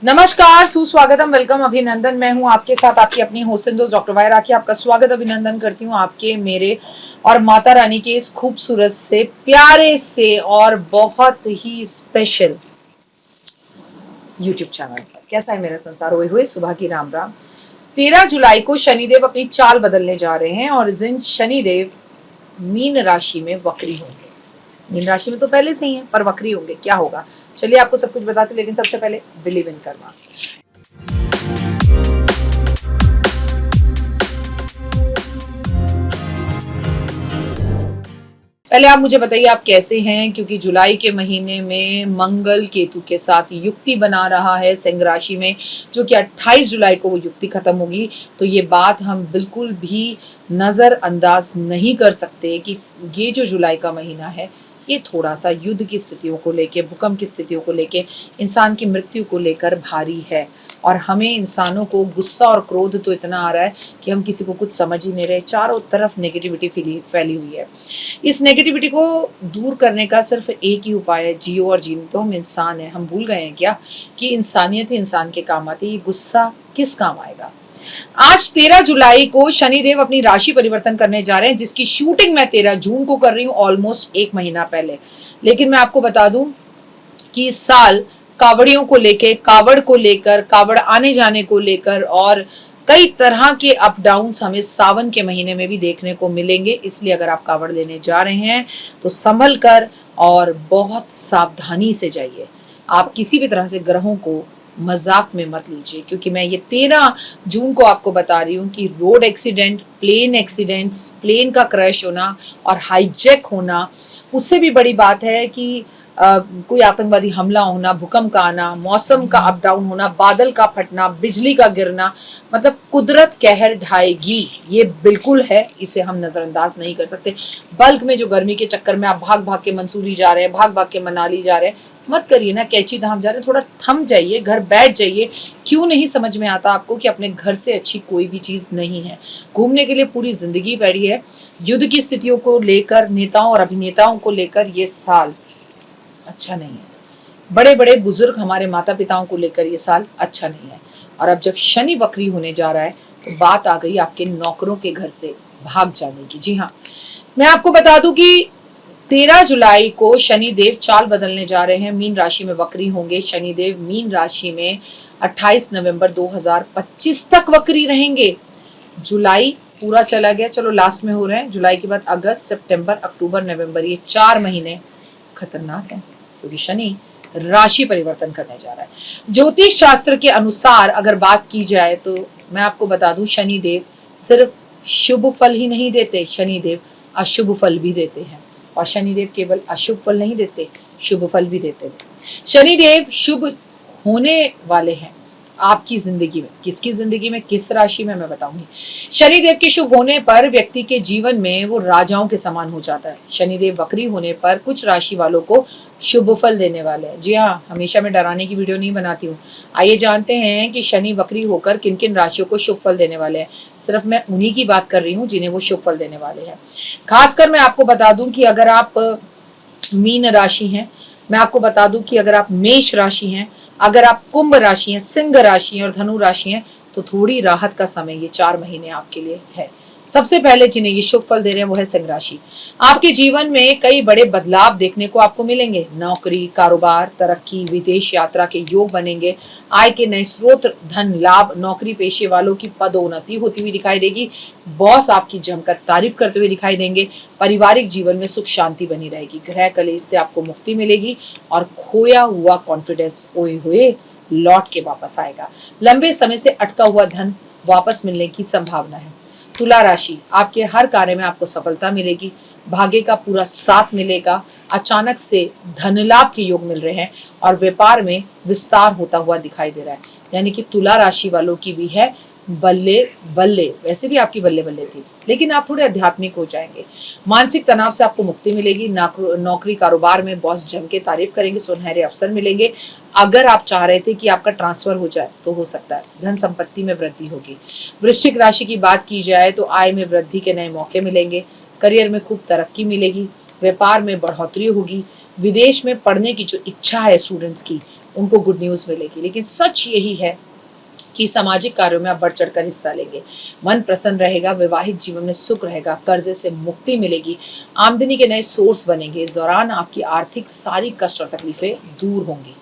नमस्कार, सुस्वागतम, वेलकम, अभिनंदन। मैं हूं आपके साथ आपकी अपनी होस्ट दोस्त डॉक्टर वायरा की आपका स्वागत अभिनंदन करती हूं आपके, मेरे और माता रानी के इस खूबसूरत से, प्यारे से और बहुत ही स्पेशल यूट्यूब चैनल पर। कैसा है मेरा संसार? हुए हुए सुबह की राम राम। 13 जुलाई को शनिदेव अपनी चाल बदलने जा रहे हैं और इस दिन शनिदेव मीन राशि में वक्री होंगे। मीन राशि में तो पहले से ही है, पर वक्री होंगे। क्या होगा, चलिए आपको सब कुछ बताते, लेकिन सबसे पहले बिलीव इन करना। पहले आप मुझे बताइए आप कैसे हैं, क्योंकि जुलाई के महीने में मंगल केतु के साथ युक्ति बना रहा है सिंह राशि में, जो कि 28 जुलाई को वो युक्ति खत्म होगी। तो ये बात हम बिल्कुल भी नज़रअंदाज नहीं कर सकते कि ये जो जुलाई का महीना है ये थोड़ा सा युद्ध की स्थितियों को लेके, भूकंप की स्थितियों को लेके, इंसान की मृत्यु को लेकर भारी है। और हमें इंसानों को गुस्सा और क्रोध तो इतना आ रहा है कि हम किसी को कुछ समझ ही नहीं रहे। चारों तरफ नेगेटिविटी फैली हुई है। इस नेगेटिविटी को दूर करने का सिर्फ एक ही उपाय है, जियो और जीने। तो हम इंसान हैं, हम भूल गए हैं क्या कि इंसानियत ही इंसान के काम आती है। ये गुस्सा किस काम आएगा? आज 13 जुलाई को शनिदेव अपनी राशि परिवर्तन करने जा रहे हैं, जिसकी शूटिंग मैं 13 जून को कर रही हूँ, ऑलमोस्ट एक महीना पहले। लेकिन मैं आपको बता दूं कि इस साल कावड़ियों को लेकर, कावड़ को लेकर, कावड़ आने जाने को लेकर और कई तरह के अप डाउन हमें सावन के महीने में भी देखने को मिलेंगे। इसलिए अगर आप कावड़ लेने जा रहे हैं तो संभल कर और बहुत सावधानी से जाइए। आप किसी भी तरह से ग्रहों को मजाक में मत लीजिए, क्योंकि मैं ये 13 जून को आपको बता रही हूँ कि road accident, plane accidents, plane का क्रैश होना और हाईजैक होना, उससे भी बड़ी बात है कि कोई आतंकवादी हमला होना, भूकंप का आना, मौसम का अप डाउन होना, बादल का फटना, बिजली का गिरना, मतलब कुदरत कहर ढाएगी, ये बिल्कुल है। इसे हम नजरअंदाज नहीं कर सकते। बल्क में जो गर्मी के चक्कर में आप भाग भाग के मंसूरी जा रहे हैं, भाग भाग के मनाली जा रहे हैं, मत करिए ना। कैची धाम जा रहे हैं, थोड़ा थम जाइए, घर बैठ जाइए। क्यों नहीं समझ में आता आपको कि अपने घर से अच्छी कोई भी चीज नहीं है? घूमने के लिए पूरी जिंदगी पड़ी है। युद्ध की स्थितियों को लेकर, नेताओं और अभिनेताओं को लेकर ये साल अच्छा नहीं है। बड़े बड़े बुजुर्ग हमारे माता पिताओं को लेकर ये साल अच्छा नहीं है। और अब जब शनि वक्री होने जा रहा है तो बात आ गई आपके नौकरों के घर से भाग जाने की। जी हाँ, मैं आपको बता दूं कि 13 जुलाई को शनिदेव चाल बदलने जा रहे हैं, मीन राशि में वक्री होंगे। शनिदेव मीन राशि में 28 नवंबर 2025 तक वक्री रहेंगे। जुलाई पूरा चला गया, चलो लास्ट में हो रहे हैं। जुलाई के बाद अगस्त, सितंबर, अक्टूबर, नवंबर, ये 4 महीने खतरनाक हैं, क्योंकि शनि राशि परिवर्तन करने जा रहा है। ज्योतिष शास्त्र के अनुसार अगर बात की जाए तो मैं आपको बता दूं, शनिदेव सिर्फ शुभ फल ही नहीं देते, शनिदेव अशुभ फल भी देते हैं। और शनिदेव केवल अशुभ फल नहीं देते, शुभ फल भी देते हैं। शनिदेव शुभ होने वाले हैं आपकी जिंदगी में। किसकी जिंदगी में, किस राशि में, मैं बताऊंगी। शनिदेव के शुभ होने पर व्यक्ति के जीवन में वो राजाओं के समान हो जाता है। शनिदेव वक्री होने पर कुछ राशि वालों को शुभ फल देने वाले हैं। जी हाँ, हमेशा मैं डराने की वीडियो नहीं बनाती हूँ। आइए जानते हैं कि शनि वक्री होकर किन किन राशियों को शुभ फल देने वाले हैं। सिर्फ मैं उन्हीं की बात कर रही हूँ जिन्हें वो शुभ फल देने वाले हैं। खासकर मैं आपको बता दूं कि अगर आप मीन राशि हैं, मैं आपको बता दूं कि अगर आप मेष राशि हैं, अगर आप कुंभ राशि हैं, सिंह राशि हैं और धनु राशि हैं, तो थोड़ी राहत का समय ये 4 महीने आपके लिए है। सबसे पहले जिन्हें ये शुभ फल दे रहे हैं वो है सिंह राशि। आपके जीवन में कई बड़े बदलाव देखने को आपको मिलेंगे। नौकरी, कारोबार, तरक्की, विदेश यात्रा के योग बनेंगे। आय के नए स्रोत, धन लाभ, नौकरी पेशे वालों की पदोन्नति होती हुई दिखाई देगी। बॉस आपकी जमकर तारीफ करते हुए दिखाई देंगे। पारिवारिक जीवन में सुख शांति बनी रहेगी। गृह कलेश से आपको मुक्ति मिलेगी और खोया हुआ कॉन्फिडेंस ओए हुए लौट के वापस आएगा। लंबे समय से अटका हुआ धन वापस मिलने की संभावना है। तुला राशि, आपके हर कार्य में आपको सफलता मिलेगी। भाग्य का पूरा साथ मिलेगा। अचानक से धन लाभ के योग मिल रहे हैं और व्यापार में विस्तार होता हुआ दिखाई दे रहा है। यानी कि तुला राशि वालों की भी है बल्ले बल्ले। वैसे भी आपकी बल्ले बल्ले थी, लेकिन आप थोड़े आध्यात्मिक हो जाएंगे। मानसिक तनाव से आपको मुक्ति मिलेगी। नौकरी कारोबार में बॉस जम के तारीफ करेंगे, सुनहरे अवसर मिलेंगे। अगर आप चाह रहे थे कि आपका ट्रांसफर हो जाए तो हो सकता है। धन संपत्ति में वृद्धि होगी। वृश्चिक राशि की बात की जाए तो आय में वृद्धि के नए मौके मिलेंगे। करियर में खूब तरक्की मिलेगी। व्यापार में बढ़ोतरी होगी। विदेश में पढ़ने की जो इच्छा है स्टूडेंट्स की, उनको गुड न्यूज़ मिलेगी। लेकिन सच यही है कि सामाजिक कार्यों में आप बढ़ चढ़कर हिस्सा लेंगे, मन प्रसन्न रहेगा, वैवाहिक जीवन में सुख रहेगा, कर्जे से मुक्ति मिलेगी, आमदनी के नए सोर्स बनेंगे। इस दौरान आपकी आर्थिक सारी कष्ट और तकलीफें दूर होंगी।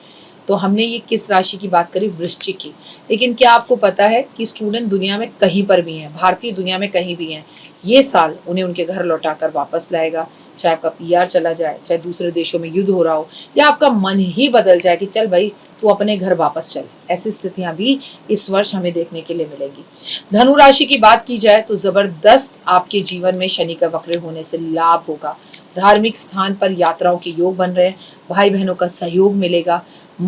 तो हमने ये किस राशि की बात करी? वृश्चिक की। लेकिन क्या आपको पता है कि स्टूडेंट दुनिया में कहीं पर भी हैं, भारतीय दुनिया में कहीं भी हैं, ये साल उन्हें उनके घर लौटाकर वापस लाएगा। चाहे आपका पीआर चला जाए, चाहे दूसरे देशों में युद्ध हो रहा हो, या आपका मन ही बदल जाए कि चल भाई तू अपने घर वापस चल, ऐसी स्थितियां भी इस वर्ष हमें देखने के लिए मिलेंगी। धनु राशि की बात की जाए तो जबरदस्त आपके जीवन में शनि का वक्र होने से लाभ होगा। धार्मिक स्थान पर यात्राओं के योग बन रहे हैं, भाई बहनों का सहयोग मिलेगा,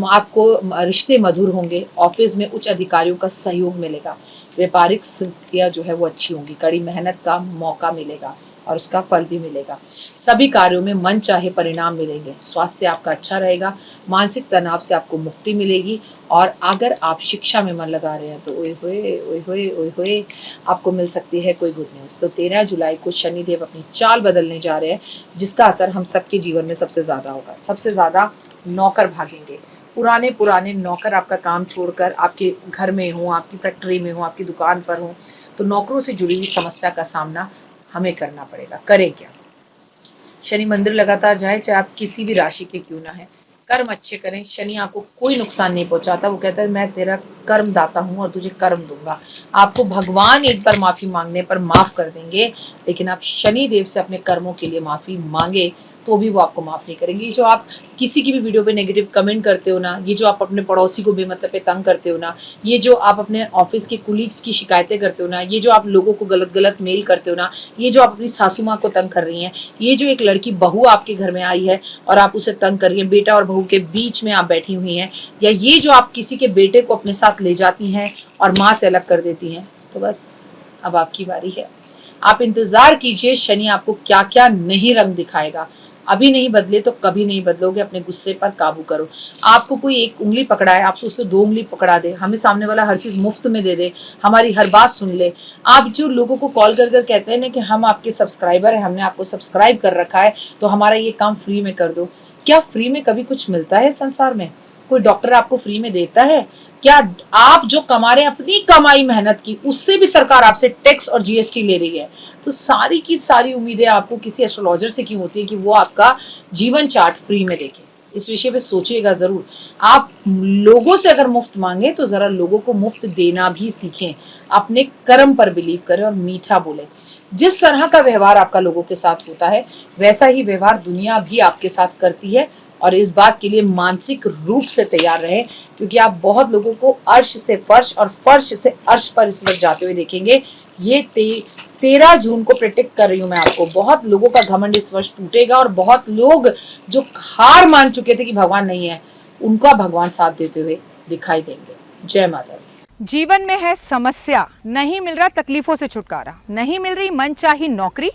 आपको रिश्ते मधुर होंगे, ऑफिस में उच्च अधिकारियों का सहयोग मिलेगा, व्यापारिक स्थितियां जो है वो अच्छी होंगी, कड़ी मेहनत का मौका मिलेगा और उसका फल भी मिलेगा। सभी कार्यों में मन चाहे परिणाम मिलेंगे। स्वास्थ्य आपका अच्छा रहेगा, मानसिक तनाव से आपको मुक्ति मिलेगी। और अगर आप शिक्षा में मन लगा रहे हैं तो ओए होए ओए होए ओए होए आपको मिल सकती है कोई गुड न्यूज़। तो 13 जुलाई को शनिदेव अपनी चाल बदलने जा रहे हैं, जिसका असर हम सबके जीवन में सबसे ज़्यादा होगा। सबसे ज़्यादा नौकर भागेंगे, पुराने नौकर आपका काम छोड़कर आपके घर में हो, आपकी फैक्ट्री में हो, आपकी दुकान पर हो, तो नौकरों से जुड़ी हुई समस्या का सामना हमें करना पड़ेगा। करें क्या? शनि मंदिर लगातार जाएं, चाहे आप किसी भी राशि के क्यों ना है, कर्म अच्छे करें। शनि आपको कोई नुकसान नहीं पहुंचाता, वो कहता है मैं तेरा कर्म दाता हूँ और तुझे कर्म दूंगा। आपको भगवान एक बार माफी मांगने पर माफ कर देंगे, लेकिन आप शनि देव से अपने कर्मों के लिए माफी मांगे तो भी वो आपको माफ नहीं करेंगे। जो आप किसी की भी वीडियो पे नेगेटिव कमेंट करते हो ना, ये जो आप अपने पड़ोसी को बेमतलब पे तंग करते हो ना, ये जो आप अपने ऑफिस के कुलीग्स की शिकायतें करते हो ना, ये जो आप लोगों को गलत गलत मेल करते हो ना, ये जो आप अपनी सासू माँ को तंग कर रही हैं, ये जो एक लड़की बहू आपके घर में आई है और आप उसे तंग कर रही हैं, बेटा और बहू के बीच में आप बैठी हुई हैं, या ये जो आप किसी के बेटे को अपने साथ ले जाती हैं और माँ से अलग कर देती हैं, तो बस अब आपकी बारी है। आप इंतजार कीजिए, शनि आपको क्या क्या नहीं रंग दिखाएगा। अभी नहीं बदले तो कभी नहीं बदलोगे। अपने गुस्से पर काबू करो। आपको कोई एक उंगली पकड़ा है, आप सोचते 2 उंगली पकड़ा दे, हमें सामने वाला हर चीज मुफ्त में दे दे, हमारी हर बात सुन ले। आप जो लोगों को कॉल कर कर कहते हैं ना कि हम आपके सब्सक्राइबर हैं, हमने आपको सब्सक्राइब कर रखा है तो हमारा ये काम फ्री में कर दो। क्या फ्री में कभी कुछ मिलता है संसार में? कोई डॉक्टर आपको फ्री में देता है क्या? आप जो कमा रहे हैं अपनी कमाई मेहनत की, उससे भी सरकार आपसे टैक्स और जीएसटी ले रही है। तो सारी की सारी उम्मीदें आपको किसी एस्ट्रोलॉजर से क्यों होती है कि वो आपका जीवन चार्ट फ्री में देखे? इस विषय पे सोचिएगा जरूर। आप लोगों से अगर मुफ्त मांगे तो जरा लोगों को मुफ्त देना भी सीखें। अपने कर्म पर बिलीव करें और मीठा बोले। जिस तरह का व्यवहार आपका लोगों के साथ होता है, वैसा ही व्यवहार दुनिया भी आपके साथ करती है। और इस बात के लिए मानसिक रूप से तैयार रहें, क्योंकि आप बहुत लोगों को अर्श से फर्श और फर्श से अर्श पर इस वक्त जाते हुए देखेंगे। ये 13 जून को प्रेडिक्ट कर रही हूं मैं आपको। बहुत लोगों का घमंड इस वर्ष टूटेगा और बहुत लोग जो हार मान चुके थे कि भगवान नहीं है, उनका भगवान साथ देते हुए दिखाई देंगे। जय माता दी। जीवन में है समस्या, नहीं मिल रहा तकलीफों से छुटकारा, नहीं मिल रही मनचाही नौकरी,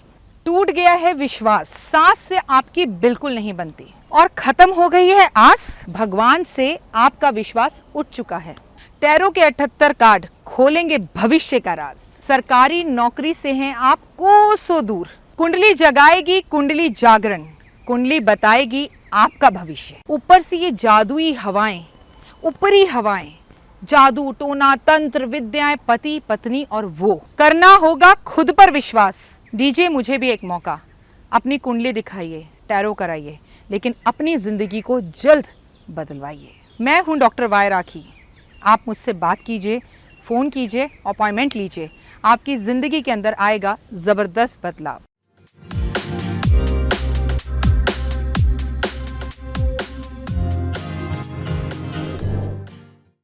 टूट गया है विश्वास, सांस से आपकी बिल्कुल नहीं बनती और खत्म हो गई है आस, भगवान से आपका विश्वास उठ चुका है। टैरो के 78 कार्ड खोलेंगे भविष्य का राज। सरकारी नौकरी से हैं आप कोसों दूर। कुंडली जगाएगी कुंडली जागरण, कुंडली बताएगी आपका भविष्य। ऊपर से ये जादुई हवाएं, ऊपरी हवाएं, जादू टोना तंत्र विद्याएं, पति पत्नी और वो। करना होगा खुद पर विश्वास। दीजिए मुझे भी एक मौका, अपनी कुंडली दिखाइए, टैरो कराइए, लेकिन अपनी जिंदगी को जल्द बदलवाइए। मैं हूं डॉक्टर वाई राखी। आप मुझसे बात कीजिए, फ़ोन कीजिए, अपॉइंटमेंट लीजिए। आपकी ज़िंदगी के अंदर आएगा ज़बरदस्त बदलाव।